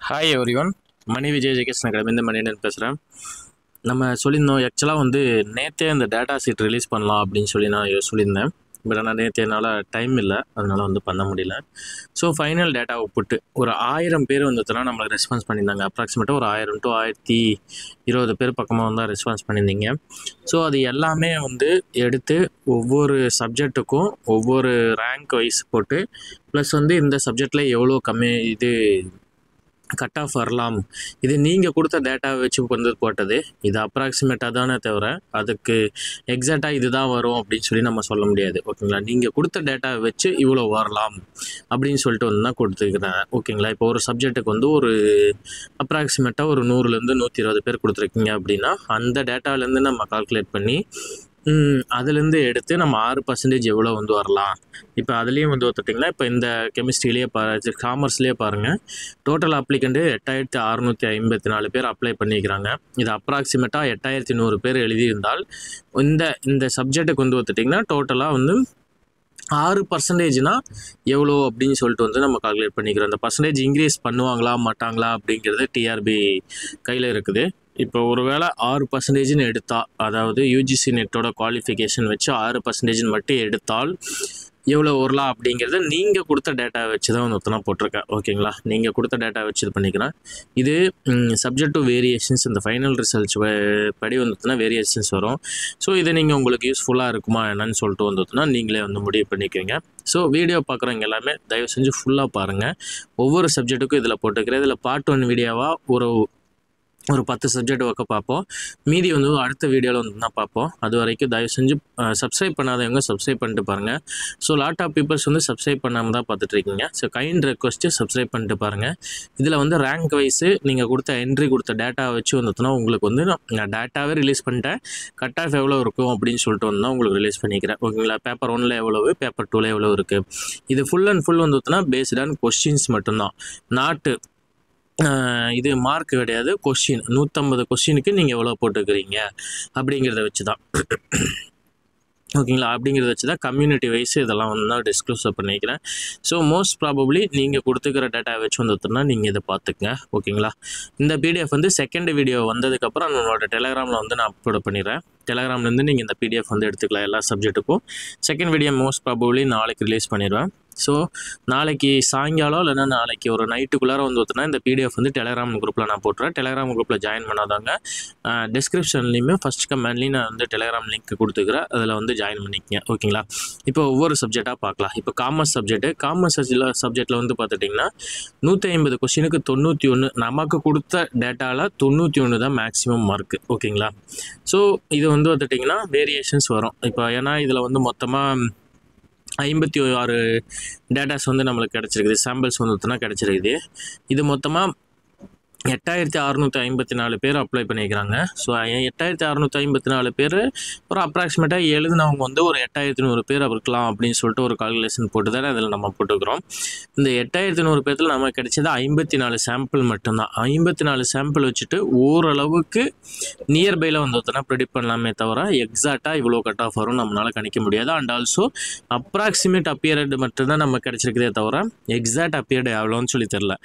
Hi everyone, மணி Vijay education academy Maniyan பேசுகிறேன். நம்ம சொல்லியிருந்தோம் ஆக்சுவலாக நேற்றே அந்த டேட்டா சீட் ரிலீஸ் பண்ணலாம் அப்படின்னு சொல்லி நான் சொல்லியிருந்தேன். பட் ஆனால் நேற்று என்னால் டைம் இல்லை, அதனால் பண்ண முடியல. ஸோ ஃபைனல் டேட்டா அவுட்புட்டு ஒரு 1000 பேர் நம்மளுக்கு ரெஸ்பான்ஸ் பண்ணியிருந்தாங்க. அப்ராக்சிமேட்டாக ஒரு 1000 to 1020 பேர் பக்கமாக தான் ரெஸ்பான்ஸ் பண்ணியிருந்தீங்க. ஸோ அது எல்லாமே எடுத்து ஒவ்வொரு சப்ஜெக்ட்டுக்கும் ஒவ்வொரு ரேங்க் வைஸ் போட்டு ப்ளஸ் இந்த சப்ஜெக்டில் எவ்வளோ கட் ஆஃப் வரலாம், இது நீங்கள் கொடுத்த டேட்டாவை வச்சு போட்டது. இது அப்ராக்சிமேட்டாக தானே தவிர அதுக்கு எக்ஸாக்டாக இது தான் வரும் அப்படின்னு சொல்லி நம்ம சொல்ல முடியாது. ஓகேங்களா, நீங்கள் கொடுத்த டேட்டாவை வச்சு இவ்வளோ வரலாம் அப்படின்னு சொல்லிட்டு தான் கொடுத்துருக்குறேன். ஓகேங்களா, இப்போ ஒரு சப்ஜெக்ட்டுக்கு ஒரு அப்ராக்சிமேட்டாக ஒரு 100லேருந்து 120 பேர் கொடுத்துருக்கீங்க அப்படின்னா அந்த டேட்டாவிலேருந்து நம்ம கால்குலேட் பண்ணி அதுலேருந்து எடுத்து நம்ம 6% எவ்வளோ வரலாம். இப்போ அதுலேயும் பார்த்திங்கன்னா இப்போ இந்த கெமிஸ்ட்ரியிலேயே காமர்ஸ்லேயே பாருங்கள், டோட்டல் அப்ளிகண்ட்டு 8654 பேர் அப்ளை பண்ணிக்கிறாங்க. இது அப்ராக்சிமேட்டாக 8100 பேர் எழுதியிருந்தால் இந்த சப்ஜெக்ட்டுக்கு பார்த்திங்கன்னா டோட்டலாக 6%னா எவ்வளோ அப்படின்னு சொல்லிட்டு நம்ம கால்குலேட் பண்ணிக்கிறோம். அந்த பர்சன்டேஜ் இன்க்ரீஸ் பண்ணுவாங்களா மாட்டாங்களா அப்படிங்கிறது டிஆர்பி கையில் இருக்குது. இப்போ ஒரு வேளை 6%ன்னு எடுத்தால், அதாவது யூஜிசி நெட்டோட குவாலிஃபிகேஷன் வச்சு 6% மட்டும் எடுத்தால் எவ்வளோ வரலாம் அப்படிங்கிறத நீங்கள் கொடுத்த டேட்டா வச்சு தான் போட்டிருக்கேன். ஓகேங்களா, நீங்கள் கொடுத்த டேட்டா வச்சு இது பண்ணிக்கிறேன். இது சப்ஜெக்ட் டு வேரியேஷன்ஸ், இந்த ஃபைனல் ரிசல்ட்ஸ் படி வேரியேஷன்ஸ் வரும். ஸோ இதை நீங்கள் உங்களுக்கு யூஸ்ஃபுல்லாக இருக்குமா என்னன்னு சொல்லிட்டு நீங்களே முடிவு பண்ணிக்குவீங்க. ஸோ வீடியோ பார்க்குறவங்க எல்லாமே தயவு செஞ்சு ஃபுல்லாக பாருங்கள். ஒவ்வொரு சப்ஜெக்ட்டுக்கும் இதில் போட்டுக்கிறேன். இதில் பார்ட் 1 வீடியோவாக ஒரு 10 சப்ஜெக்ட் ஒர்க்க பார்ப்போம். மீதி அடுத்த வீடியோவில் தான் பார்ப்போம். அது வரைக்கும் தயவு செஞ்சு சப்ஸ்கிரைப் பண்ணாதவங்க சப்ஸ்கிரைப் பண்ணிட்டு பாருங்கள். So lot of peoples subscribe பண்ணாமல் தான் பார்த்துட்ருக்கீங்க. ஸோ கைண்ட் ரெக்வஸ்ட்டு சப்ஸ்கிரைப் பண்ணிட்டு பாருங்கள். இதில் ரேங்க் வைஸு நீங்கள் என்ட்ரி கொடுத்த டேட்டா வச்சு உங்களுக்கு நான் டேட்டாவே ரிலீஸ் பண்ணிட்டேன். கட் ஆஃப் எவ்வளோ இருக்கும் அப்படின்னு சொல்லிட்டு உங்களுக்கு ரிலீஸ் பண்ணிக்கிறேன். ஓகேங்களா, பேப்பர் 1ல் எவ்வளவு, பேப்பர் 2ல் எவ்வளோ இருக்குது. இது full and full based on questions மட்டும்தான், நாட்டு இது மார்க் கிடையாது. கொஸ்டின் 150 கொஸ்டினுக்கு நீங்கள் எவ்வளோ போட்டுக்கிறீங்க அப்படிங்கிறத வச்சு தான். ஓகேங்களா, அப்படிங்கிறத வச்சு தான் கம்யூனிட்டி வைஸ் இதெல்லாம் தான் டிஸ்க்ளோஸ் பண்ணிக்கிறேன். ஸோ மோஸ்ட் ப்ராபப்ளி நீங்கள் கொடுத்துக்கிற டேட்டா வச்சு நீங்கள் இதை பார்த்துக்குங்க. ஓகேங்களா, இந்த பிடிஎஃப் செகண்ட் வீடியோ வந்ததுக்கப்புறம் நம்மளோட டெலகிராமில் நான் அப்லோட் பண்ணிடுறேன். டெலகிராம்லேருந்து நீங்கள் இந்த பிடிஎஃப் எடுத்துக்கலாம் எல்லா சப்ஜெக்ட்டுக்கும். செகண்ட் வீடியோ மோஸ்ட் ப்ராபப்ளி நாளைக்கு ரிலீஸ் பண்ணிடுவேன். ஸோ நாளைக்கு சாயங்காலம் இல்லைன்னா நாளைக்கு ஒரு நைட்டுக்குள்ளார இந்த பிடிஎஃப் டெலகிராம் குரூப்பில் நான் போட்டுறேன். டெலகிராம் குரூப்பில் ஜாயின் பண்ணாதாங்க டிஸ்கிரிப்ஷன்லேயுமே ஃபஸ்ட் கமெண்ட்லேயும் நான் டெலகிராம் லிங்க் கொடுத்துக்கிறேன். அதில் ஜாயின் பண்ணிக்கங்க. ஓகேங்களா, இப்போ ஒவ்வொரு சப்ஜெக்டாக பார்க்கலாம். இப்போ காமர்ஸ் சப்ஜெக்டில் பார்த்துட்டிங்கன்னா 150 கொஸ்டினுக்கு 91, நமக்கு கொடுத்த டேட்டாவில் 91 தான் மேக்ஸிமம் மார்க்கு. ஓகேங்களா, ஸோ இது பார்த்துட்டிங்கன்னா வேரியேஷன்ஸ் வரும். இப்போ ஏன்னா இதில் மொத்தமாக 56 டேட்டாஸ் நம்மளுக்கு கிடச்சிருக்குது, சாம்பிள்ஸ் கிடச்சிருக்குது. இது மொத்தமாக 8654 பேர் அப்ளை பண்ணிக்கிறாங்க. ஸோ 8654 பேர் ஒரு அப்ராக்சிமேட்டாக எழுதுனவங்க ஒரு 8100 பேர் இருக்கலாம் அப்படின்னு சொல்லிட்டு ஒரு கால்குலேஷன் போட்டு தானே அதில் நம்ம போட்டுக்கிறோம். இந்த 8100 பேர்த்தில் நமக்கு கிடைச்சது 54 சாம்பிள் மட்டும்தான். 54 சாம்பிள் வச்சுட்டு ஓரளவுக்கு நியர்பையில் ப்ரெடிக்ட் பண்ணலாமே தவிர எக்ஸாக்டாக இவ்வளோ கட் ஆஃப் வரும் நம்மளால் கணிக்க முடியாது. அண்ட் ஆல்சோ அப்ராக்சிமேட் அப்பியர்டு மட்டும்தான் நம்ம கிடைச்சிருக்கிறதே தவிர எக்ஸாக்ட் அப்பியர்டு எவ்வளோன்னு சொல்லி தெரில.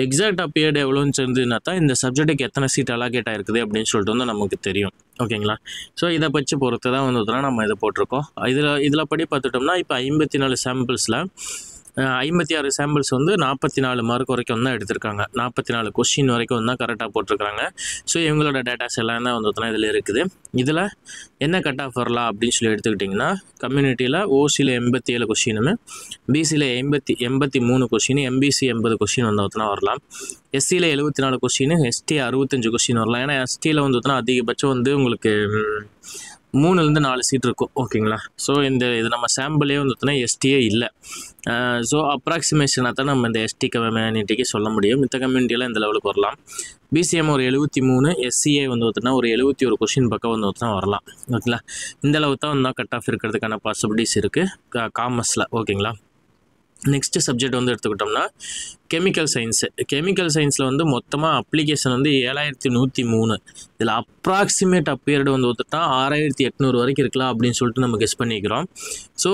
எக்ஸாக்ட் அப்பியர்டு எவ்வளோன்னு சொல்லி தான் இந்த சப்ஜெக்ட்டுக்கு எத்தனை சீட் அலாகேட் ஆகிருக்குது அப்படின்னு சொல்லிட்டு நமக்கு தெரியும். ஓகேங்களா, ஸோ இதை பற்றி பொறுத்து தான் நம்ம இதை போட்டிருக்கோம். இதில் படி பார்த்துட்டோம்னா இப்போ 54 சாம்பிள்ஸில் 56 சாம்பிள்ஸ் 44 மார்க் வரைக்கும் தான் எடுத்திருக்காங்க. 44 கொஸ்டின் வரைக்கும் தான் கரெக்டாக போட்டிருக்காங்க. ஸோ இவங்களோட டேட்டாஸ் எல்லாம் தான் இதில் இருக்குது. இதில் என்ன கட் ஆஃப் வரலாம் அப்படின்னு சொல்லி எடுத்துக்கிட்டிங்கன்னா, கம்யூனிட்டியில் ஓசியில் 87 கொஸ்டினுமே, பிசியில் 83 கொஸ்டின், எம்பிசி 80 கொஸ்டின் வரலாம். எஸ்சியில் 74 கொஸ்டின், எஸ்டி 65 கொஸ்டின் வரலாம். ஏன்னா எஸ்டியில் அதிகபட்சம் உங்களுக்கு 3லேருந்து 4 சீட் இருக்கும். ஓகேங்களா, ஸோ இது நம்ம சாம்பிளே எஸ்டியே இல்லை. ஸோ அப்ராக்சிமேஷனாக தான் நம்ம இந்த எஸ்டி கம்யூனிட்டிக்கு சொல்ல முடியும். இந்த கம்யூனிட்டியில் இந்த லெவலுக்கு வரலாம். பிசிஎம் ஒரு 73, எஸ்சிஏ ஒரு 71 கொஸ்டின் பக்கம் வரலாம். ஓகேங்களா, இந்த அளவு தான் கட் ஆஃப் இருக்கிறதுக்கான பாசிபிலிட்டிஸ் இருக்குது காமர்ஸில். ஓகேங்களா, நெக்ஸ்ட் சப்ஜெக்ட் எடுத்துக்கிட்டோம்னா கெமிக்கல் சயின்ஸில் மொத்தமாக அப்ளிகேஷன் 7103. இதில் அப்ராக்சிமேட் அப்பியர்டு 6800 வரைக்கும் இருக்கலாம் அப்படின்னு சொல்லிட்டு நம்ம கெஸ் பண்ணிக்கிறோம். ஸோ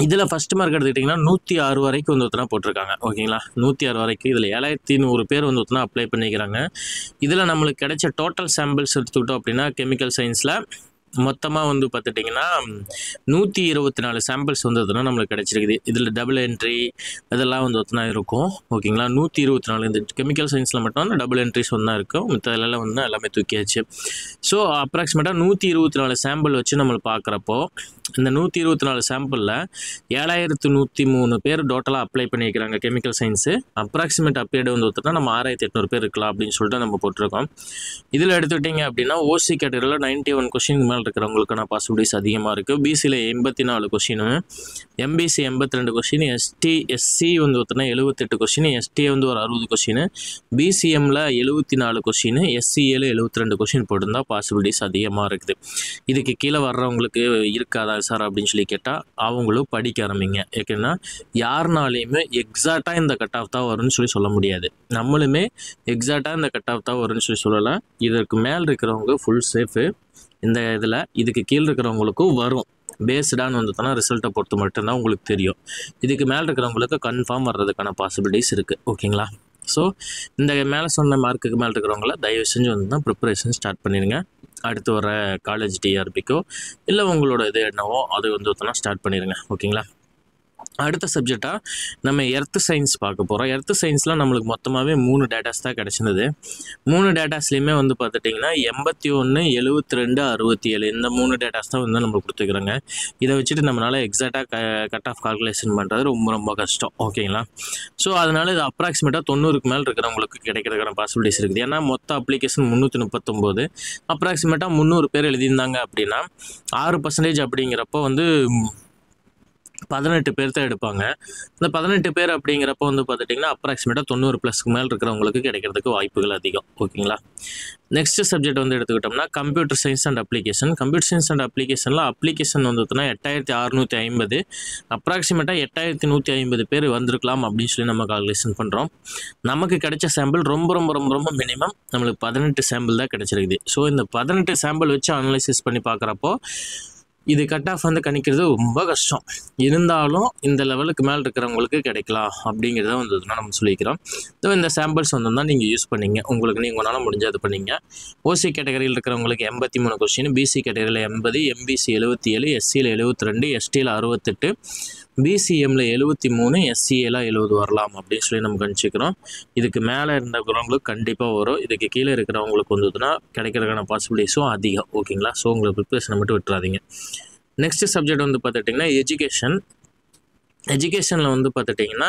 இதில் ஃபஸ்ட் மார்க் எடுத்துக்கிட்டிங்கன்னா 106 வரைக்கும் வந்து ஒருத்தனா போட்டிருக்காங்க. ஓகேங்களா, 106 வரைக்கும். இதில் 7100 பேர் வந்து ஒருத்தனா அப்ளை பண்ணிக்கிறாங்க. இதில் நம்மளுக்கு கிடைச்ச டோட்டல் சாம்பிள்ஸ் எடுத்துக்கிட்டோம் அப்படின்னா கெமிக்கல் சயின்ஸில் மொத்தமாக வந்து பார்த்துட்டிங்கன்னா 124 சாம்பிள்ஸ் வந்து அதுனா நம்மளுக்கு கிடச்சிருக்குது. இதில் டபுள் என்ட்ரி இதெல்லாம் வந்து ஒருத்தனா இருக்கும். ஓகேங்களா, 124 இந்த கெமிக்கல் சயின்ஸில் மட்டும் வந்து டபுள் என்ட்ரிஸ் ஒன்றா இருக்கும். மித்ததெல்லாம் வந்து எல்லாமே தூக்கியாச்சு. ஸோ அப்ராக்சிமேட்டாக 124 சாம்பிள் வச்சு நம்ம பார்க்குறப்போ இந்த 124 சாம்பிளில் 7103 பேர் டோட்டலாக அப்ளை பண்ணியிருக்கிறாங்க கெமிக்கல் சயின்ஸு. அப்ராக்சிமேட் அப்ளேடு வந்து ஒருத்தனா நம்ம 6800 பேர் இருக்கலாம் அப்படின்னு சொல்லிட்டு நம்ம போட்டிருக்கோம். இதில் எடுத்துக்கிட்டிங்க அப்படின்னா ஓசி கேட்டகரியில் 91 கொஸ்டின் மேலே இருக்கிறவங்களுக்கான பாசிபிலிட்டிஸ் அதிகமாக இருக்குது. பிசியில் 84 கொஸ்டின், எம்பிசி 82 கொஸ்டின், எஸ்சி வந்து ஒருத்தனா 78 கொஸ்டின், எஸ்டி வந்து ஒரு 60 கொஸ்டின், பிசிஎம்மில் 74 கொஸ்டின், எஸ்சிஏல 72 கொஸ்டின் போட்டிருந்தால் பாசிபிலிட்டிஸ் அதிகமாக இருக்குது. இதுக்கு கீழே வர்றவங்களுக்கு இருக்காதா சார் அப்படின்னு சொல்லி கேட்டால் அவங்களும் படிக்க ஆரம்பிங்க. ஏன்னா யாருனாலையுமே எக்ஸாக்டாக இந்த கட் ஆஃப் தான் வரும்னு சொல்லி சொல்ல முடியாது. நம்மளுமே எக்ஸாக்டாக இந்த கட் ஆஃப் தான் வரும்னு சொல்லி சொல்லலாம். இதற்கு மேல் இருக்கிறவங்க ஃபுல் சேஃபு. இந்த இதில் இதுக்கு கீழே இருக்கிறவங்களுக்கும் வரும். பேஸ்டான்னு வந்துட்டோன்னா ரிசல்ட்டை பொறுத்து மட்டும்தான் உங்களுக்கு தெரியும். இதுக்கு மேலே இருக்கிறவங்களுக்கு கன்ஃபார்ம் வர்றதுக்கான பாசிபிலிட்டிஸ் இருக்குது. ஓகேங்களா, ஸோ இந்த மேலே சொன்ன மார்க்குக்கு மேலே இருக்கிறவங்கள தயவு செஞ்சு வந்து தான் ப்ரிப்பரேஷன் ஸ்டார்ட் பண்ணிடுங்க. அடுத்து வர காலேஜ் டிஆர்பிக்கோ இல்லை உங்களோட இது என்னவோ அது வந்து ஒருத்தனா ஸ்டார்ட் பண்ணிடுங்க. ஓகேங்களா, அடுத்த சப்ஜெக்டாக நம்ம எர்த்து சயின்ஸ் பார்க்க போகிறோம். எர்த்து சயின்ஸில் நம்மளுக்கு மொத்தமாகவே 3 டேட்டாஸ் தான் கிடச்சிருந்தது. 3 டேட்டாஸ்லேயுமே வந்து பார்த்துட்டிங்கன்னா 81, 72, 67 இந்த 3 டேட்டாஸ் தான் வந்து நம்ம கொடுத்துக்கிறோங்க. இதை வச்சுட்டு நம்மளால் எக்ஸாக்டாக கட் ஆஃப் கால்குலேஷன் பண்ணுறது ரொம்ப கஷ்டம். ஓகேங்களா, ஸோ அதனால் இது அப்ராக்சிமேட்டாக 90க்கு மேலே இருக்கிறவங்களுக்கு கிடைக்கிறதுக்கான பாசிபிலிட்டிஸ் இருக்குது. ஏன்னா மொத்த அப்ளிகேஷன் 339, அப்ராக்சிமேட்டாக 300 பேர் எழுதியிருந்தாங்க அப்படின்னா 6% அப்படிங்கிறப்போ வந்து 18 பேர் தான் எடுப்பாங்க. இந்த 18 பேர் அப்படிங்கிறப்ப வந்து பார்த்துட்டிங்கன்னா அப்ராக்சிமேட்டாக 90+ மேலே இருக்கிறவங்களுக்கு கிடைக்கிறதுக்கு வாய்ப்புகள் அதிகம். ஓகேங்களா, நெக்ஸ்ட் சப்ஜெக்ட் வந்து எடுத்துக்கிட்டோம்னா computer science and application. Computer science and அப்ளிகேஷனில் அப்ளிகேஷன் வந்து 8650, அப்ராக்சிமேட்டாக 8150 பேர் வந்திருக்கலாம் அப்படின்னு சொல்லி நம்ம கால்குலேஷன் பண்ணுறோம். நமக்கு கிடைச்ச சாம்பிள் ரொம்ப மினிமம் நம்மளுக்கு 18 சாம்பிள் தான் கிடைச்சிருக்குது. ஸோ இந்த 18 சாம்பிள் வச்சு அனலைசிஸ் பண்ணி பார்க்குறப்போ இது கட் ஆஃப் வந்து கணிக்கிறது ரொம்ப கஷ்டம். இருந்தாலும் இந்த லெவலுக்கு மேலே இருக்கிறவங்களுக்கு கிடைக்கலாம் அப்படிங்கிறத வந்ததுன்னா நம்ம சொல்லிக்கிறோம். இந்த சாம்பிள்ஸ் வந்து நீங்கள் யூஸ் பண்ணிங்க, உங்களுக்கு உங்களால் முடிஞ்ச அது பண்ணிங்க. ஓசி கேட்டகரியில் இருக்கிறவங்களுக்கு 83 கொஸ்டின், பிசி கேட்டகரியில் 80, எம்பிசி 77, எஸ்சியில் 72, எஸ்டியில் 68, பிசிஎம்மில் 73, எஸ்சிஏல 70 வரலாம் அப்படின்னு சொல்லி நம்ம கணிச்சிக்கிறோம். இதுக்கு மேலே இருக்கிறவங்களுக்கு கண்டிப்பாக வரும். இதுக்கு கீழே இருக்கிறவங்களுக்கு வந்ததுன்னா கிடைக்கிறதுக்கான பாசிபிலிட்டிஸும் அதிகம். ஓகேங்களா, ஸோ உங்களுக்கு ப்ரிப்பரேஷனை மட்டும் விட்டுறாதீங்க. நெக்ஸ்ட் சப்ஜெக்ட் வந்து பார்த்துட்டிங்கன்னா எஜுகேஷனில் வந்து பார்த்துட்டிங்கன்னா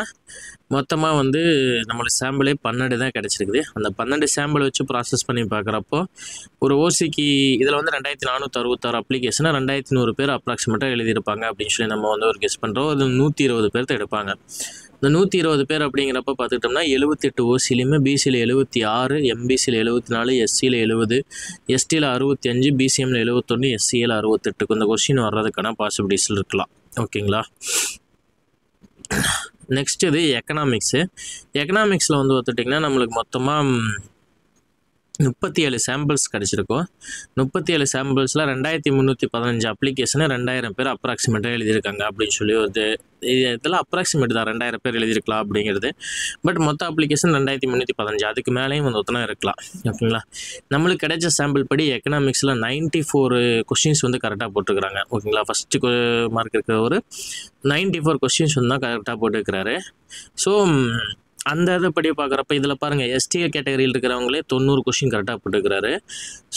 மொத்தமாக வந்து நம்மளுக்கு சாம்பிளே 12 தான் கிடச்சிருக்குது. அந்த 12 சாம்பிள் வச்சு ப்ராசஸ் பண்ணி பார்க்குறப்போ ஒரு ஓசிக்கு இதில் வந்து 2466 அப்ளிகேஷனை 2100 பேர் அப்ராக்சிமேட்டாக எழுதியிருப்பாங்க அப்படின்னு சொல்லி நம்ம வந்து ஒரு கெஸ் பண்ணுறோம். அது 120 பேர் தான் எடுப்பாங்க. இந்த 120 பேர் அப்படிங்கிறப்ப பார்த்துக்கிட்டோம்னா 78 ஓசிலையுமே, பிசியில் 76, எம்பிசியில் 74, எஸ்சியில் 70, எஸ்டியில் 65, பிசிஎம்மில் 71, எஸ்சியில் 68 இந்த கொஸ்டின் வர்றதுக்கான பாசிபிலிட்டிஸ் இருக்கலாம். ஓகேங்களா, நெக்ஸ்ட் இது எக்கனாமிக்ஸில் வந்து பார்த்துட்டிங்கன்னா நம்மளுக்கு மொத்தமாக 37 சாம்பிள்ஸ் கிடச்சிருக்கும். 37 சாம்பிள்ஸில் 2315 அப்ளிகேஷனை 2000 பேர் அப்ராக்சிமேட்டாக எழுதியிருக்காங்க அப்படின்னு சொல்லி ஒரு இதெல்லாம் அப்ராக்சிமேட் தான். 2000 பேர் எழுதியிருக்கலாம் அப்படிங்கிறது. பட் மொத்த அப்ளிகேஷன் 2315, அதுக்கு மேலேயும் வந்து ஒருத்தனா இருக்கலாம். ஓகேங்களா, நம்மளுக்கு கிடைச்ச சாம்பிள் படி எக்கனாமிக்ஸில் 94 கொஸ்டின்ஸ் வந்து கரெக்டாக போட்டுருக்குறாங்க. ஓகேங்களா, ஃபஸ்ட்டு மார்க் இருக்கிற ஒரு 94 கொஸ்டின்ஸ் வந்து தான் கரெக்டாக போட்டுருக்கிறாரு. ஸோ அந்த இதைப்படி பார்க்குறப்ப இதில் பாருங்கள், எஸ்டி கேட்டகரியில் இருக்கிறவங்களே 90 கொஸ்டின் கரெக்டாக போட்டுக்கிறாரு.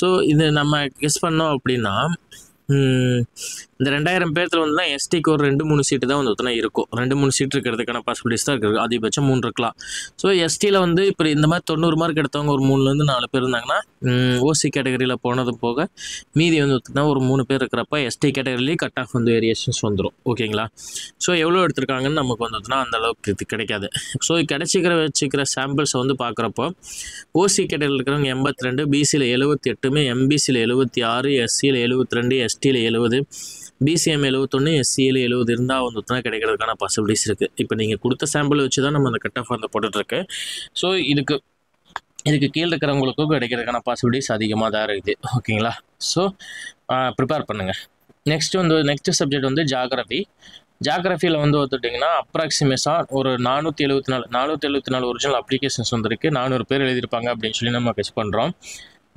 ஸோ இது நம்ம கெஸ் பண்ணோம் அப்படின்னா இந்த 2000 பேர்த்தில் வந்து தான் எஸ்டிக்கு ஒரு 2-3 சீட்டு தான் வந்து ஒருத்தனா இருக்கும். 2-3 சீட் இருக்கிறதுக்கான பாசிபிலிட்டிஸ் தான் இருக்குது. அதிகபட்சம் 3 இருக்கலாம். ஸோ எஸ்டியில் வந்து இப்போ இந்த மாதிரி 90 மார்க் எடுத்தவங்க ஒரு 3லேருந்து 4 பேர் இருந்தாங்கன்னா ஓசி கேட்டகரியில் போனது போக மீதி வந்து ஒருத்தனா ஒரு 3 பேர் இருக்கிறப்ப எஸ்டி கேட்டகரிலேயே கட் ஆஃப் வந்து வேரியேஷன்ஸ் வந்துடும். ஓகேங்களா, ஸோ எவ்வளோ எடுத்திருக்காங்கன்னு நமக்கு வந்துட்டுனா அந்த அளவுக்கு இது கிடைக்காது. ஸோ வச்சுக்கிற சாம்பிள்ஸை வந்து பார்க்குறப்போ ஓசி கேட்டகரியில் இருக்கிறவங்க 82, பிசியில் 78, எம்பிசியில் 76, எஸ்சியில் 72, எஸ்டியில் 70, பிசிஎம் 71, எஸ்சியில் 70 இருந்தால் வந்து ஒருத்தனா கிடைக்கிறதுக்கான பாசிபிலிட்டிஸ் இருக்குது. இப்போ நீங்கள் கொடுத்த சாம்பிள் வச்சு தான் நம்ம அந்த கட் ஆஃப் வந்து போட்டுட்ருக்கு. ஸோ இதுக்கு கீழே இருக்கிறவங்களுக்கும் கிடைக்கிறதுக்கான பாசிபிலிட்டிஸ் அதிகமாக தான் இருக்குது. ஓகேங்களா, ஸோ ப்ரிப்பேர் பண்ணுங்கள். நெக்ஸ்ட் சப்ஜெக்ட் வந்து ஜியாகிரஃபியில் வந்து பார்த்துட்டிங்கன்னா அப்ராக்சிமேட்டாக ஒரு 474 ஒரிஜினல் அப்ளிகேஷன்ஸ் வந்திருக்கு. 400 பேர் எழுதியிருப்பாங்க அப்படின்னு சொல்லி நம்ம கெஸ் பண்ணுறோம்.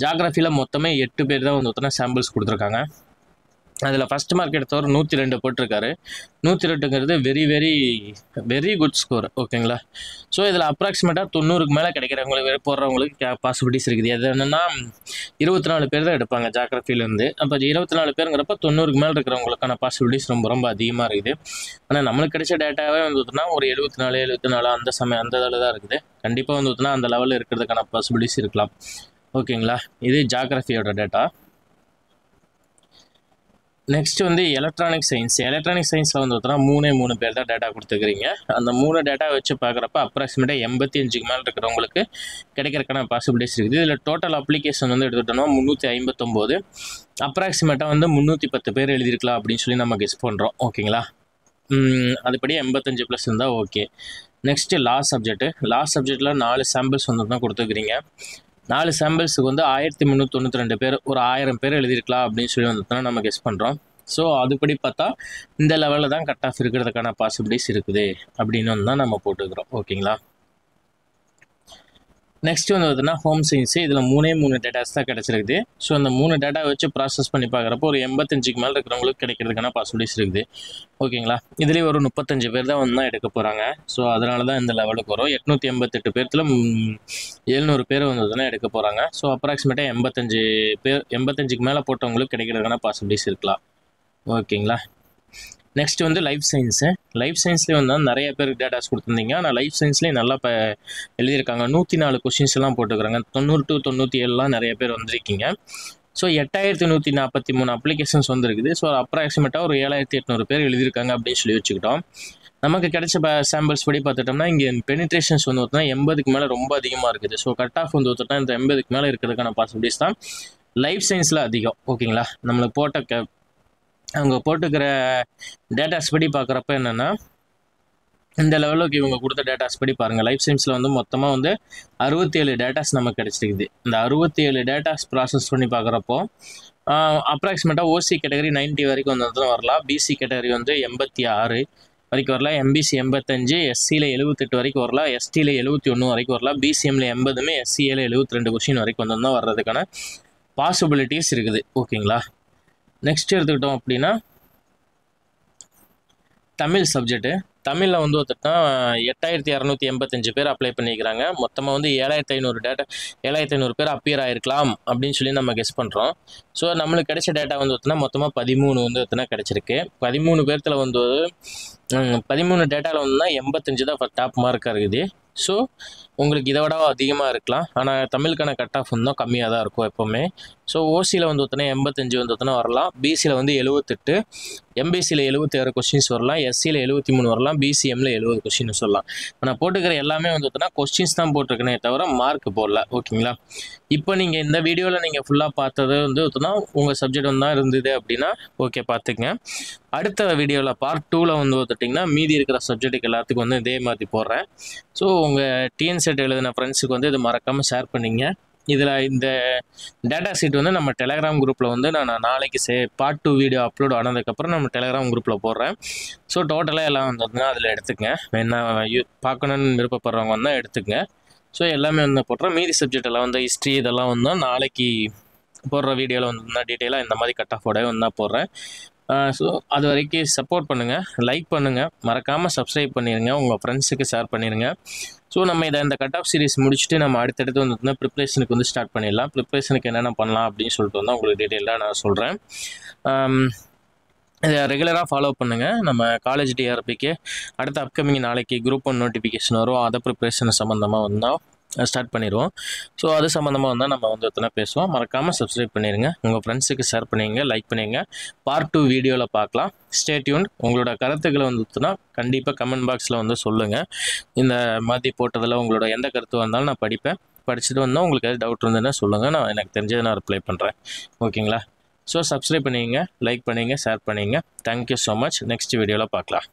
ஜியாகிரஃபியில் மொத்தமே 8 பேர் தான் வந்து பார்த்தீங்கன்னா சாம்பிள்ஸ் கொடுத்துருக்காங்க. அதில் ஃபஸ்ட் மார்க் எடுத்தவர் 102 போட்டிருக்காரு. 102ங்கிறது very very very good score. ஓகேங்களா? ஸோ இதில் அப்ராக்சிமேட்டாக 90க்கு மேலே கிடைக்கிறவங்களுக்கு போடுறவங்களுக்கு பாசிபிலிட்டிஸ் இருக்குது. அது என்னென்னா 24 பேர் தான் எடுப்பாங்க ஜியாகிரஃபிலேருந்து. அப்போ 24 பேருங்கிறப்ப 90க்கு மேலே இருக்கிறவங்களுக்கான பாசிபிலிட்டிஸ் ரொம்ப ரொம்ப அதிகமாக இருக்குது. ஆனால் நம்மளுக்கு கிடைச்ச டேட்டாவே வந்துட்டுனா ஒரு 74 அந்த இதில் தான் இருக்குது. கண்டிப்பாக வந்துட்டுனா அந்த லெவலில் இருக்கிறதுக்கான பாசிபிலிட்டிஸ் இருக்கலாம். ஓகேங்களா? இது ஜியாகிரஃபியோட டேட்டா. நெக்ஸ்ட் வந்து எலக்ட்ரானிக் சயின்ஸில் வந்து பார்த்தோன்னா 3 பேர் தான் டேட்டா கொடுத்துக்கிறீங்க. அந்த 3 டேட்டா வச்சு பார்க்குறப்ப அப்ராக்சிமேட்டாக 85க்கு மேலே இருக்கிறவங்களுக்கு கிடைக்கிறதுக்கான பாசிபிலிட்டிஸ் இருக்குது. இதில் டோட்டல் அப்ளிகேஷன் வந்து எடுத்துட்டோம்னா 359, அப்ராக்சிமேட்டாக வந்து 310 பேர் எழுதியிருக்கலாம் அப்படின்னு சொல்லி நம்ம கெஸ் பண்ணுறோம். ஓகேங்களா? அதுபடி 85+ இருந்தால் ஓகே. நெக்ஸ்ட்டு லாஸ்ட் சப்ஜெக்டில் 4 சாம்பிள்ஸ் வந்து தான் கொடுத்துக்கிறீங்க. 4 சாம்பிள்ஸுக்கு வந்து 1392 பேர், ஒரு 1000 பேர் எழுதியிருக்கலாம் அப்படின்னு சொல்லி வந்து நம்ம கெஸ் பண்ணுறோம். ஸோ அதுபடி பார்த்தா இந்த லெவலில் தான் கட் ஆஃப் இருக்கிறதுக்கான பாசிபிலிட்டிஸ் இருக்குது அப்படின்னு வந்து தான் நம்ம போட்டுக்கிறோம். ஓகேங்களா? நெக்ஸ்ட் வந்து பார்த்தீங்கன்னா ஹோம் சயின்ஸு. இதில் 3 டேட்டாஸ் தான் கிடச்சிருக்குது. ஸோ அந்த 3 டேட்டா வச்சு ப்ராசஸ் பண்ணி பார்க்குறப்போ ஒரு 85க்கு மேலே இருக்கிறவங்களுக்கு கிடைக்கிறதுக்கான பாசிபிலிட்டிஸ் இருக்குது. ஓகேங்களா? இதுலேயே ஒரு 35 பேர் தான் வந்து தான் எடுக்க போகிறாங்க. ஸோ அதனால தான் இந்த லெவலுக்கு வரும். 888 பேர்த்தில் 700 பேர் வந்து தான் எடுக்க போகிறாங்க. ஸோ அப்ராக்சிமேட்டாக 85க்கு மேலே போட்டவங்களுக்கு கிடைக்கிறதுக்கான பாசிபிலிட்டிஸ் இருக்கலாம். ஓகேங்களா? நெக்ஸ்ட் வந்து லைஃப் சயின்ஸ்லேயே வந்து நிறைய பேருக்கு டேட்டாஸ் கொடுத்துருந்தீங்க. ஆனால் லைஃப் சயின்ஸ்லேயும் நல்லா இப்போ எழுதியிருக்காங்க. 104 கொஷின்ஸ்லாம் போட்டுக்கிறாங்க. 90 to 97 நிறைய பேர் வந்திருக்கீங்க. ஸோ 8143 அப்ளிகேஷன்ஸ் வந்துருக்குது. ஸோ அப்ராக்சிமேட்டாக ஒரு 7800 பேர் எழுதியிருக்காங்க அப்படின்னு சொல்லி வச்சுக்கிட்டோம். நமக்கு கிடைச்ச சாம்பிள்ஸ் படி பார்த்துட்டோம்னா இங்கே பெனிட்ரேஷன்ஸ் வந்து பார்த்தோம்னா 80க்கு மேலே ரொம்ப அதிகமாக இருக்குது. ஸோ கட் ஆஃப் வந்து பார்த்தோம்னா இந்த 80க்கு மேலே இருக்கிறதுக்கான பாசிபிலிட்டிஸ் தான் லைஃப் சயின்ஸில் அதிகம். ஓகேங்களா? நம்மளுக்கு அவங்க போட்டுக்கிற டேட்டாஸ் படி பார்க்குறப்ப என்னென்னா இந்த லெவலுக்கு இவங்க கொடுத்த டேட்டாஸ் படி பாருங்கள். லைஃப் சயின்ஸில் வந்து மொத்தமாக வந்து 67 டேட்டாஸ் நமக்கு கிடச்சிருக்குது. இந்த 67 டேட்டாஸ் ப்ராசஸ் பண்ணி பார்க்குறப்போ அப்ராக்சிமேட்டாக ஓசி கேட்டகரி 90 வரைக்கும் வந்து வரலாம். பிசி கேட்டகரி வந்து 86 வரைக்கும் வரலாம். எம்பிசி 85, எஸ்சியில் 78 வரைக்கும் வரலாம். எஸ்டியில் 71 வரைக்கும் வரலாம். பிசிஎம்மில் 80, எஸ்சியில் 72 கொஷின் வரைக்கும் வந்து தான் வர்றதுக்கான பாசிபிலிட்டிஸ் இருக்குது. ஓகேங்களா? நெக்ஸ்ட் எடுத்துக்கிட்டோம் அப்படின்னா தமிழ் சப்ஜெக்ட்டு. தமிழில் வந்து பார்த்துட்டா 8685 பேர் அப்ளை பண்ணிக்கிறாங்க. மொத்தமாக வந்து 7500 பேர் அப்பியர் ஆகிருக்கலாம் அப்படின்னு சொல்லி நம்ம கெஸ் பண்ணுறோம். ஸோ நம்மளுக்கு கிடைச்ச டேட்டா வந்து பார்த்தோன்னா மொத்தமாக 13 வந்து பார்த்தோன்னா கிடச்சிருக்கு. 13 பேர்த்தில் வந்து 13 டேட்டாவில் வந்துன்னா 85 தான் டாப் மார்க்காக இருக்குது. ஸோ உங்களுக்கு இதை விட அதிகமாக இருக்கலாம். ஆனால் தமிழுக்கான கட் ஆஃப் வந்து கம்மியாக தான் இருக்கும் எப்போவுமே. ஸோ ஓசியில் வந்து பார்த்தோன்னா 85 வந்து பார்த்தோன்னா வரலாம். பிசியில் வந்து 78, எம்பிசியில் 76 கொஸ்டின்ஸ் வரலாம். எஸ்சியில் 73 வரலாம். பிசிஎம்மில் 70 கொஸ்டின்ஸ் வரலாம். நான் போட்டுக்கிற எல்லாமே வந்து பார்த்தோன்னா கொஸ்டின்ஸ் தான் போட்டிருக்கனே தவிர மார்க் போடல. ஓகேங்களா? இப்போ நீங்கள் இந்த வீடியோவில் நீங்கள் ஃபுல்லாக பார்த்தது வந்து பார்த்தோன்னா உங்கள் சப்ஜெக்ட் வந்து தான் இருந்தது அப்படின்னா ஓகே பார்த்துக்குங்க. அடுத்த வீடியோவில் பார்ட் 2ல் வந்து பார்த்துட்டிங்கன்னா மீதி இருக்கிற சப்ஜெக்ட்டுக்கு எல்லாத்துக்கும் வந்து இதே மாதிரி போடுறேன். ஸோ உங்கள் டிஎன் செட் எழுதின ஃப்ரெண்ட்ஸுக்கு வந்து இது மறக்காமல் ஷேர் பண்ணிங்க. இதில் இந்த டேட்டா சீட் வந்து நம்ம டெலகிராம் குரூப்பில் வந்து நான் நாளைக்கு பார்ட் 2 வீடியோ அப்லோட் ஆனதுக்கப்புறம் நம்ம டெலகிராம் குரூப்பில் போடுறேன். ஸோ டோட்டலாக எல்லாம் வந்ததுன்னா அதில் எடுத்துக்கங்க. வேணா பார்க்கணுன்னு விருப்பப்படுறவங்க வந்தால் எடுத்துக்கங்க. ஸோ எல்லாமே வந்து போடுறேன். மீதி சப்ஜெக்ட் எல்லாம் வந்து ஹிஸ்ட்ரி இதெல்லாம் வந்து நாளைக்கு போடுற வீடியோவில் வந்து டீட்டெயிலாக இந்த மாதிரி கட் ஆஃபோட வந்து போடுறேன். ஸோ அது வரைக்கும் சப்போர்ட் பண்ணுங்கள், லைக் பண்ணுங்கள், மறக்காமல் சப்ஸ்கிரைப் பண்ணிடுங்க, உங்கள் ஃப்ரெண்ட்ஸுக்கு ஷேர் பண்ணிடுங்க. ஸோ நம்ம இந்த கட் ஆஃப் சீரிஸ் முடிச்சுட்டு நம்ம அடுத்தடுத்து வந்து ப்ரிப்ரேஷனுக்கு வந்து ஸ்டார்ட் பண்ணிடலாம். ப்ரிப்ரேஷனுக்கு என்னென்ன பண்ணலாம் அப்படின்னு சொல்லிட்டு வந்து உங்களுக்கு டீட்டெயிலாக நான் சொல்கிறேன். இதை ரெகுலராக ஃபாலோ பண்ணுங்கள். நம்ம காலேஜ் டிஆர்பிக்கு அடுத்த அப்கமிங் நாளைக்கு குரூப் 1 நோட்டிஃபிகேஷன் வரும். அதை ப்ரிப்ரேஷன் சம்மந்தமாக வந்தால் ஸ்டார்ட் பண்ணிடுவோம். ஸோ அது சம்மந்தமாக வந்தால் நம்ம வந்து எத்தனை பேசுவோம். மறக்காமல் சப்ஸ்கிரைப் பண்ணிடுங்க, உங்கள் ஃப்ரெண்ட்ஸுக்கு ஷேர் பண்ணிடுங்க, லைக் பண்ணிடுங்க. பார்ட் 2 வீடியோவில் பார்க்கலாம். Stay tuned. உங்களோட கருத்துக்களை வந்துச்சுன்னா கண்டிப்பாக கமெண்ட் பாக்ஸில் வந்து சொல்லுங்கள். இந்த மாதிரி போட்டதில் உங்களோட எந்த கருத்து வந்தாலும் நான் படிச்சுட்டு வந்தால் உங்களுக்கு எதாவது டவுட் இருந்ததுன்னா சொல்லுங்கள். நான் எனக்கு தெரிஞ்சதை நான் ரிப்ளை பண்ணுறேன். ஓகேங்களா? ஸோ சப்ஸ்கிரைப் பண்ணிங்க, லைக் பண்ணிங்க, ஷேர் பண்ணிங்க. Thank you so much. நெக்ஸ்ட் வீடியோவில் பார்க்கலாம்.